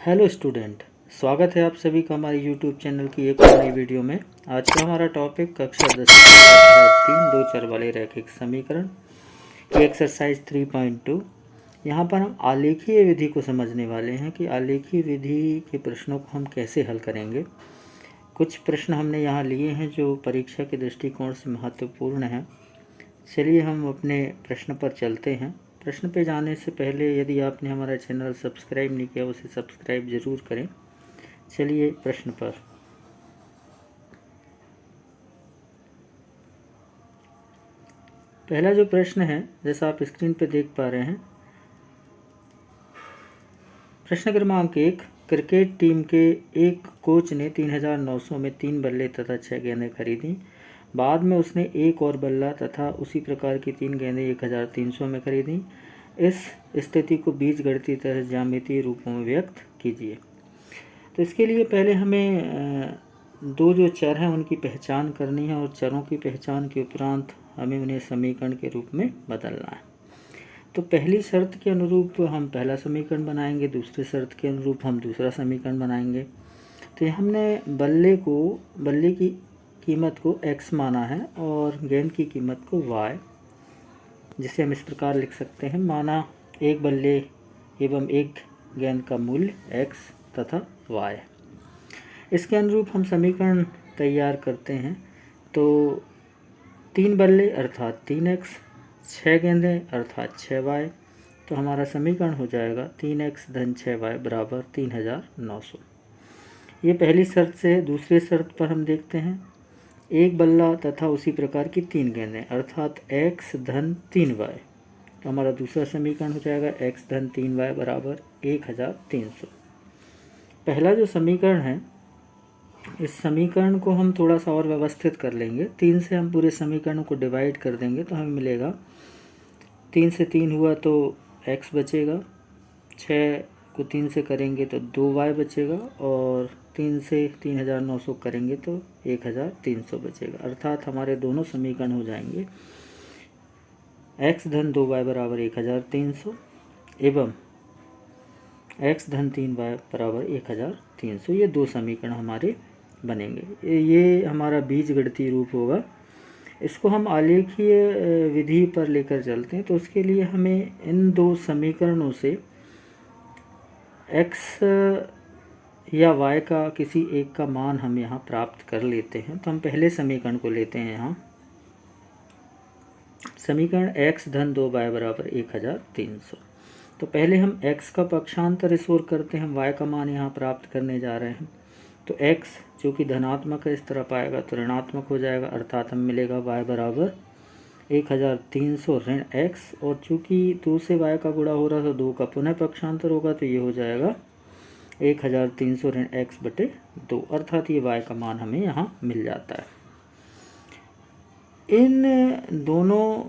Hello student, स्वागत है आप सभी का हमारे यूट्यूब चैनल की एक और नई वीडियो में। आज का हमारा टॉपिक कक्षा 10 अध्याय 3 दो चर वाले रैखिक समीकरण की एक्सरसाइज 3.2। यहाँ पर हम आलेखीय विधि को समझने वाले हैं कि आलेखीय विधि के प्रश्नों को हम कैसे हल करेंगे। कुछ प्रश्न हमने यहाँ लिए हैं जो परीक्षा के दृष्टिकोण से महत्वपूर्ण हैं। चलिए हम अपने प्रश्न पर चलते हैं। प्रश्न पे जाने से पहले यदि आपने हमारा चैनल सब्सक्राइब नहीं किया उसे सब्सक्राइब ज़रूर करें। चलिए प्रश्न पर। पहला जो प्रश्न है, जैसा आप स्क्रीन पे देख पा रहे हैं, प्रश्न क्रमांक 1। क्रिकेट टीम के एक कोच ने 3900 में 3 बल्ले तथा 6 गेंदें खरीदी। बाद में उसने एक और बल्ला तथा उसी प्रकार की 3 गेंदें 1300 में खरीदी। इस स्थिति को बीजगणितीय तथा ज्यामितीय रूपों में व्यक्त कीजिए। तो इसके लिए पहले हमें दो जो चर हैं उनकी पहचान करनी है और चरों की पहचान के उपरांत हमें उन्हें समीकरण के रूप में बदलना है। तो पहली शर्त के अनुरूप हम पहला समीकरण बनाएंगे, दूसरी शर्त के अनुरूप हम दूसरा समीकरण बनाएंगे। तो हमने बल्ले की कीमत को x माना है और गेंद की कीमत को y, जिसे हम इस प्रकार लिख सकते हैं। माना एक बल्ले एवं एक गेंद का मूल्य x तथा y। इसके अनुरूप हम समीकरण तैयार करते हैं। तो 3 बल्ले अर्थात 3x, 6 गेंदें अर्थात 6y। तो हमारा समीकरण हो जाएगा 3x धन 6y बराबर 3900। ये पहली शर्त से है। दूसरी शर्त पर हम देखते हैं, एक बल्ला तथा उसी प्रकार की 3 गेंदें अर्थात x धन 3y। तो हमारा दूसरा समीकरण हो जाएगा x धन 3y बराबर 1300। पहला जो समीकरण है, इस समीकरण को हम थोड़ा सा और व्यवस्थित कर लेंगे। 3 से हम पूरे समीकरण को डिवाइड कर देंगे तो हमें मिलेगा 3 से 3 हुआ तो x बचेगा, 6 को 3 से करेंगे तो 2y बचेगा और 3 से 3900 करेंगे तो 1300 बचेगा। अर्थात हमारे दोनों समीकरण हो जाएंगे x धन 2y बराबर 1300 एवं x धन 3y बराबर 1300। ये दो समीकरण हमारे बनेंगे। ये हमारा बीजगणितीय रूप होगा। इसको हम आलेखीय विधि पर लेकर चलते हैं। तो उसके लिए हमें इन दो समीकरणों से x या y का किसी एक का मान हम यहाँ प्राप्त कर लेते हैं। तो हम पहले समीकरण को लेते हैं। यहाँ समीकरण x धन 2y बराबर 1300। तो पहले हम x का पक्षांतर इस ओर करते हैं, हम y का मान यहाँ प्राप्त करने जा रहे हैं। तो x जो कि धनात्मक है इस तरफ आएगा तो ऋणात्मक हो जाएगा, अर्थात हमें मिलेगा y बराबर 1300 ऋण x। और चूँकि 2 से y का गुणा हो रहा था, 2 का पुनः पक्षांतर होगा तो ये हो जाएगा 1300 ऋण x बटे 2, अर्थात ये y का मान हमें यहाँ मिल जाता है। इन दोनों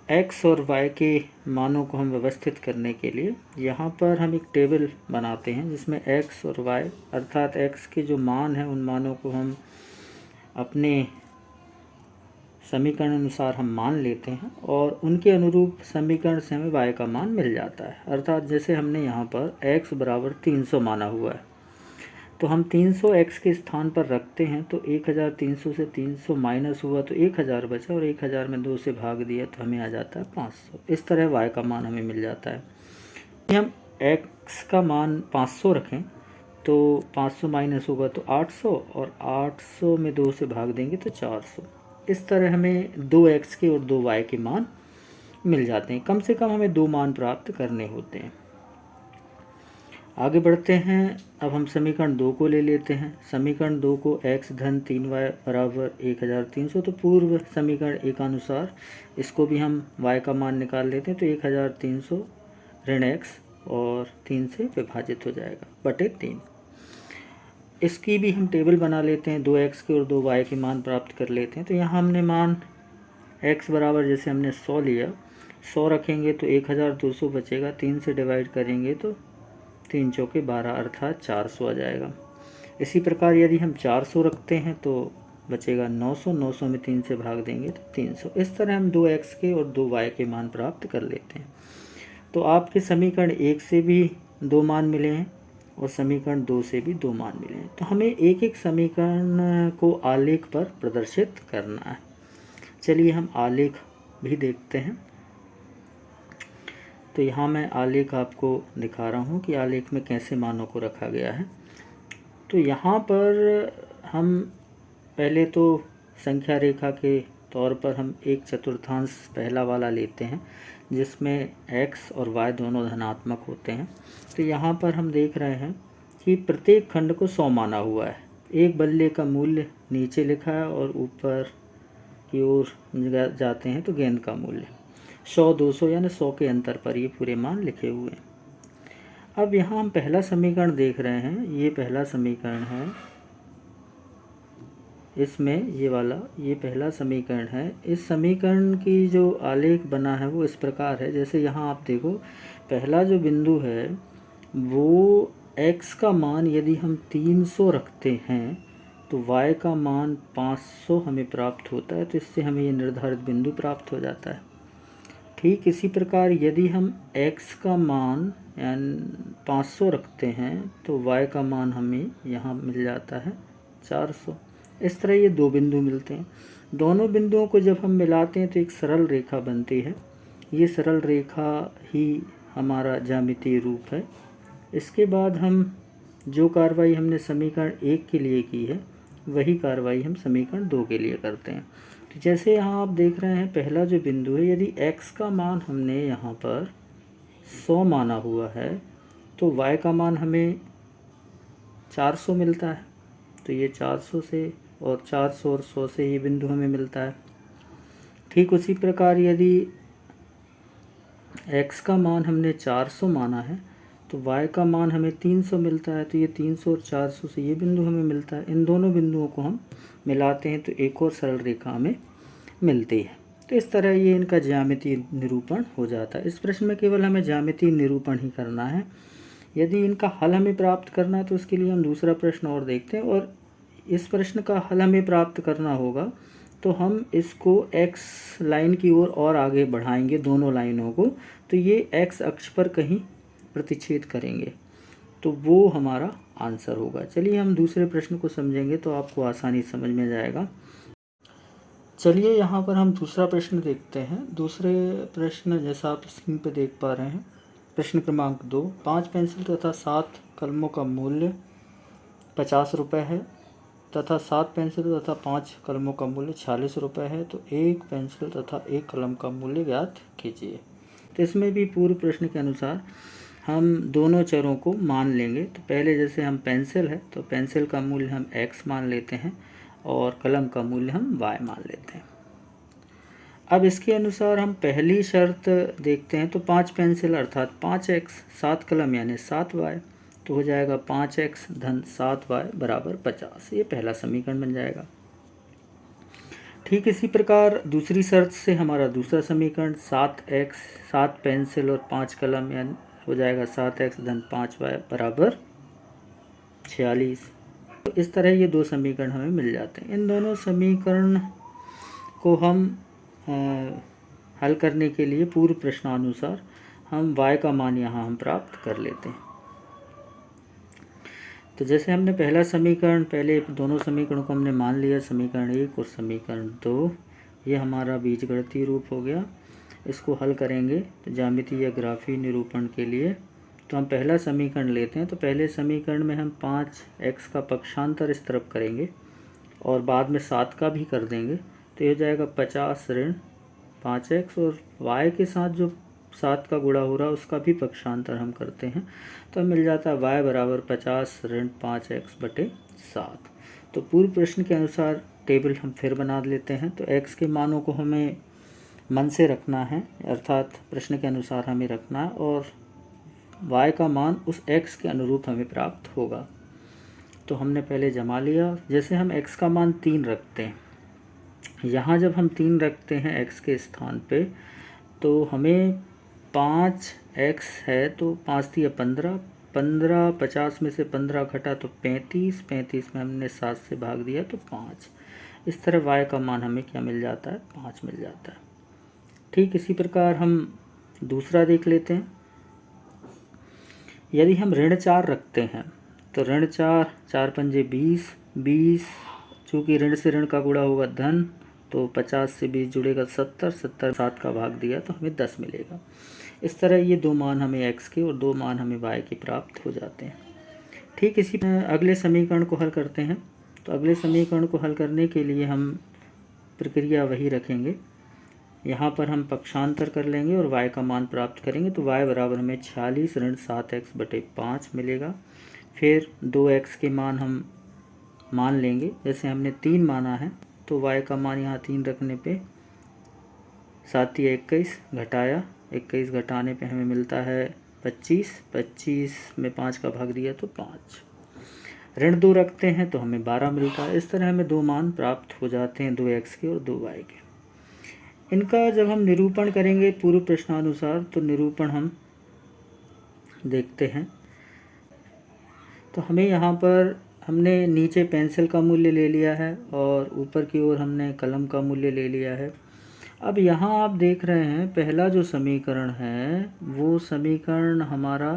x और y के मानों को हम व्यवस्थित करने के लिए यहाँ पर हम एक टेबल बनाते हैं जिसमें x और y अर्थात x के जो मान हैं उन मानों को हम अपने समीकरण अनुसार हम मान लेते हैं और उनके अनुरूप समीकरण से हमें y का मान मिल जाता है। अर्थात जैसे हमने यहाँ पर x बराबर 300 माना हुआ है, तो हम 300 x के स्थान पर रखते हैं। तो 1300 से 300 माइनस हुआ तो 1000 बचा और 1000 में 2 से भाग दिया तो हमें आ जाता है 500। इस तरह y का मान हमें मिल जाता है। यदि हम x का मान 500 रखें तो 500 माइनस होगा तो 800 और 800 में 2 से भाग देंगे तो 400। इस तरह हमें 2x के और 2y के मान मिल जाते हैं। कम से कम हमें 2 मान प्राप्त करने होते हैं। आगे बढ़ते हैं। अब हम समीकरण 2 को ले लेते हैं। समीकरण 2 को x धन 3y बराबर 1300, तो पूर्व समीकरण एक अनुसार इसको भी हम y का मान निकाल लेते हैं। तो 1300 ऋण x और 3 से विभाजित हो जाएगा बटे 3। इसकी भी हम टेबल बना लेते हैं। 2x के और 2y के मान प्राप्त कर लेते हैं। तो यहाँ हमने मान x बराबर, जैसे हमने 100 लिया, 100 रखेंगे तो 1200 बचेगा। 3 से डिवाइड करेंगे तो 3 चौके 12 अर्थात 400 आ जाएगा। इसी प्रकार यदि हम 400 रखते हैं तो बचेगा 900, 900 में 3 से भाग देंगे तो 300। इस तरह हम 2x के और 2y के मान प्राप्त कर लेते हैं। तो आपके समीकरण 1 से भी 2 मान मिले हैं और समीकरण 2 से भी 2 मान मिले हैं। तो हमें एक एक समीकरण को आलेख पर प्रदर्शित करना है। चलिए हम आलेख भी देखते हैं। तो यहाँ मैं आलेख आपको दिखा रहा हूँ कि आलेख में कैसे मानों को रखा गया है। तो यहाँ पर हम पहले तो संख्या रेखा के तौर पर हम एक चतुर्थांश पहला वाला लेते हैं जिसमें x और y दोनों धनात्मक होते हैं। तो यहाँ पर हम देख रहे हैं कि प्रत्येक खंड को 100 माना हुआ है। एक बल्ले का मूल्य नीचे लिखा है और ऊपर की ओर जाते हैं तो गेंद का मूल्य 100, 200 यानी 100 के अंतर पर ये पूरे मान लिखे हुए हैं। अब यहाँ हम पहला समीकरण देख रहे हैं, ये पहला समीकरण है, इसमें ये पहला समीकरण है। इस समीकरण की जो आलेख बना है वो इस प्रकार है। जैसे यहाँ आप देखो, पहला जो बिंदु है वो x का मान यदि हम 300 रखते हैं तो y का मान 500 हमें प्राप्त होता है। तो इससे हमें ये निर्धारित बिंदु प्राप्त हो जाता है। ठीक इसी प्रकार यदि हम x का मान यानी 500 रखते हैं तो y का मान हमें यहाँ मिल जाता है 400। इस तरह ये दो बिंदु मिलते हैं। दोनों बिंदुओं को जब हम मिलाते हैं तो एक सरल रेखा बनती है। ये सरल रेखा ही हमारा ज्यामितीय रूप है। इसके बाद हम जो कार्रवाई हमने समीकरण 1 के लिए की है वही कार्रवाई हम समीकरण 2 के लिए करते हैं। तो जैसे यहाँ आप देख रहे हैं, पहला जो बिंदु है, यदि x का मान हमने यहाँ पर 100 माना हुआ है तो y का मान हमें 400 मिलता है। तो ये 400 से और 400 और 100 से ये बिंदु हमें मिलता है। ठीक उसी प्रकार यदि x का मान हमने 400 माना है तो y का मान हमें 300 मिलता है। तो ये 300 और 400 से ये बिंदु हमें मिलता है। इन दोनों बिंदुओं को हम मिलाते हैं तो एक और सरल रेखा हमें मिलती है। तो इस तरह ये इनका ज्यामितीय निरूपण हो जाता है। इस प्रश्न में केवल हमें ज्यामितीय निरूपण ही करना है। यदि इनका हल हमें प्राप्त करना है तो उसके लिए हम दूसरा प्रश्न और देखते हैं। और इस प्रश्न का हल हमें प्राप्त करना होगा तो हम इसको x लाइन की ओर और आगे बढ़ाएंगे, दोनों लाइनों को। तो ये x अक्ष पर कहीं प्रतिच्छेद करेंगे तो वो हमारा आंसर होगा। चलिए हम दूसरे प्रश्न को समझेंगे तो आपको आसानी समझ में जाएगा। चलिए यहाँ पर हम दूसरा प्रश्न देखते हैं। दूसरे प्रश्न जैसा आप स्क्रीन पर देख पा रहे हैं, प्रश्न क्रमांक 2, 5 पेंसिल तथा 7 कलमों का मूल्य 50 रुपये है तथा 7 पेंसिल तथा 5 कलमों का मूल्य 46 रुपये है। तो एक पेंसिल तथा एक कलम का मूल्य ज्ञात कीजिए। तो इसमें भी पूर्व प्रश्न के अनुसार हम दोनों चरों को मान लेंगे। तो पहले जैसे हम पेंसिल है तो पेंसिल का मूल्य हम x मान लेते हैं और कलम का मूल्य हम y मान लेते हैं। अब इसके अनुसार हम पहली शर्त देखते हैं। तो 5 पेंसिल अर्थात 5x, 7 कलम यानी 7y, तो हो जाएगा 5x धन 7y बराबर 50। ये पहला समीकरण बन जाएगा। ठीक इसी प्रकार दूसरी शर्त से हमारा दूसरा समीकरण 7x, 7 पेंसिल और 5 कलम यानी हो जाएगा 7x धन 5y बराबर 46। तो इस तरह ये दो समीकरण हमें मिल जाते हैं। इन दोनों समीकरण को हम हल करने के लिए पूर्व प्रश्नानुसार हम y का मान यहाँ हम प्राप्त कर लेते हैं। तो जैसे हमने पहला समीकरण, पहले दोनों समीकरणों को हमने मान लिया, समीकरण 1 और समीकरण 2, ये हमारा बीजगणितीय रूप हो गया। इसको हल करेंगे तो ज्यामितीय या ग्राफीय निरूपण के लिए तो हम पहला समीकरण लेते हैं। तो पहले समीकरण में हम 5x का पक्षांतर इस तरफ करेंगे और बाद में 7 का भी कर देंगे। तो ये हो जाएगा 50 ऋण 5x और y के साथ जो 7 का गुणा हो रहा है उसका भी पक्षांतर हम करते हैं। तो मिल जाता है y बराबर 50 ऋण 5x बटे 7। तो पूर्व प्रश्न के अनुसार टेबल हम फिर बना लेते हैं। तो x के मानों को हमें मन से रखना है, अर्थात प्रश्न के अनुसार हमें रखना है, और y का मान उस x के अनुरूप हमें प्राप्त होगा। तो हमने पहले जमा लिया। जैसे हम x का मान 3 रखते हैं, यहाँ जब हम 3 रखते हैं x के स्थान पे तो हमें 5x है तो 5 3 15, 15 50 में से 15 घटा तो 35, 35 में हमने 7 से भाग दिया तो 5। इस तरह y का मान हमें क्या मिल जाता है, 5 मिल जाता है। ठीक इसी प्रकार हम दूसरा देख लेते हैं। यदि हम ऋण 4 रखते हैं तो ऋण 4, 4 पंजे 20, 20 चूँकि ऋण से ऋण का गुणा होगा धन, तो 50 से 20 जुड़ेगा 70, 70 7 का भाग दिया तो हमें 10 मिलेगा। इस तरह ये 2 मान हमें x के और 2 मान हमें y के प्राप्त हो जाते हैं। ठीक इसी अगले समीकरण को हल करते हैं। तो अगले समीकरण को हल करने के लिए हम प्रक्रिया वही रखेंगे। यहाँ पर हम पक्षांतर कर लेंगे और y का मान प्राप्त करेंगे। तो y बराबर हमें 46 ऋण 7x बटे 5 मिलेगा। फिर 2x के मान हम मान लेंगे, जैसे हमने 3 माना है तो y का मान यहाँ 3 रखने पे 7 या 21 घटाया, 21 घटाने पे हमें मिलता है 25, 25 में 5 का भाग दिया तो 5। ऋण 2 रखते हैं तो हमें 12 मिलता है। इस तरह हमें 2 मान प्राप्त हो जाते हैं, 2x के और 2y के। इनका जब हम निरूपण करेंगे पूर्व प्रश्नानुसार, तो निरूपण हम देखते हैं। तो हमें यहाँ पर हमने नीचे पेंसिल का मूल्य ले लिया है और ऊपर की ओर हमने कलम का मूल्य ले लिया है। अब यहाँ आप देख रहे हैं पहला जो समीकरण है वो समीकरण हमारा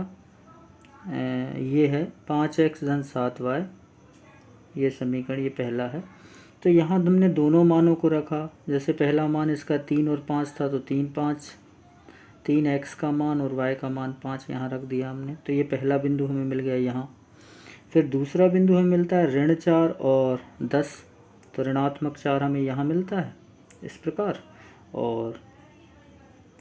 ये है 5x धन 7y, ये समीकरण ये पहला है। तो यहाँ हमने दोनों मानों को रखा, जैसे पहला मान इसका 3 और 5 था तो 3, 5, 3x का मान और y का मान 5 यहाँ रख दिया हमने। तो ये पहला बिंदु हमें मिल गया यहाँ। फिर दूसरा बिंदु हमें मिलता है ऋण 4 और 10, तो ऋणात्मक 4 हमें यहाँ मिलता है इस प्रकार और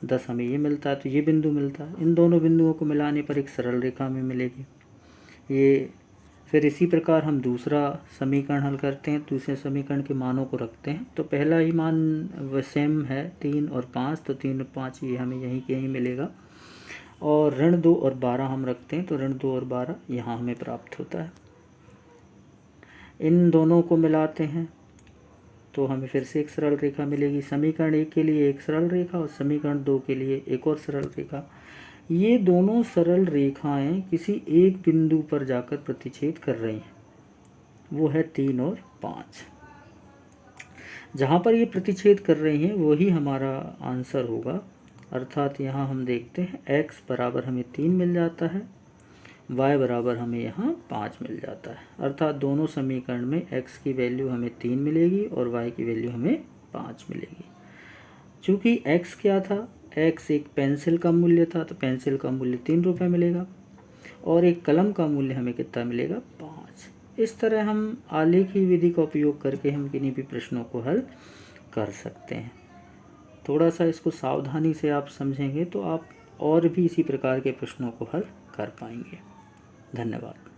10 हमें ये मिलता है, तो ये बिंदु मिलता है। इन दोनों बिंदुओं को मिलाने पर एक सरल रेखा हमें मिलेगी। ये फिर इसी प्रकार हम दूसरा समीकरण हल करते हैं, दूसरे समीकरण के मानों को रखते हैं। तो पहला ही मान सेम है 3 और 5, तो 3 और 5 ये हमें यहीं के यहीं मिलेगा। और ऋण 2 और 12 हम रखते हैं, तो ऋण 2 और 12 यहाँ हमें प्राप्त होता है। इन दोनों को मिलाते हैं तो हमें फिर से एक सरल रेखा मिलेगी। समीकरण 1 के लिए एक सरल रेखा और समीकरण 2 के लिए एक और सरल रेखा। ये दोनों सरल रेखाएं किसी एक बिंदु पर जाकर प्रतिच्छेद कर रही हैं, वो है 3 और 5। जहाँ पर ये प्रतिच्छेद कर रही हैं वही हमारा आंसर होगा। अर्थात यहाँ हम देखते हैं x बराबर हमें 3 मिल जाता है, y बराबर हमें यहाँ 5 मिल जाता है। अर्थात दोनों समीकरण में x की वैल्यू हमें 3 मिलेगी और y की वैल्यू हमें 5 मिलेगी। चूँकि x क्या था, x एक पेंसिल का मूल्य था, तो पेंसिल का मूल्य 3 रुपये मिलेगा और एक कलम का मूल्य हमें कितना मिलेगा, 5। इस तरह हम आलेखी विधि का उपयोग करके हम किन्हीं भी प्रश्नों को हल कर सकते हैं। थोड़ा सा इसको सावधानी से आप समझेंगे तो आप और भी इसी प्रकार के प्रश्नों को हल कर पाएंगे। धन्यवाद।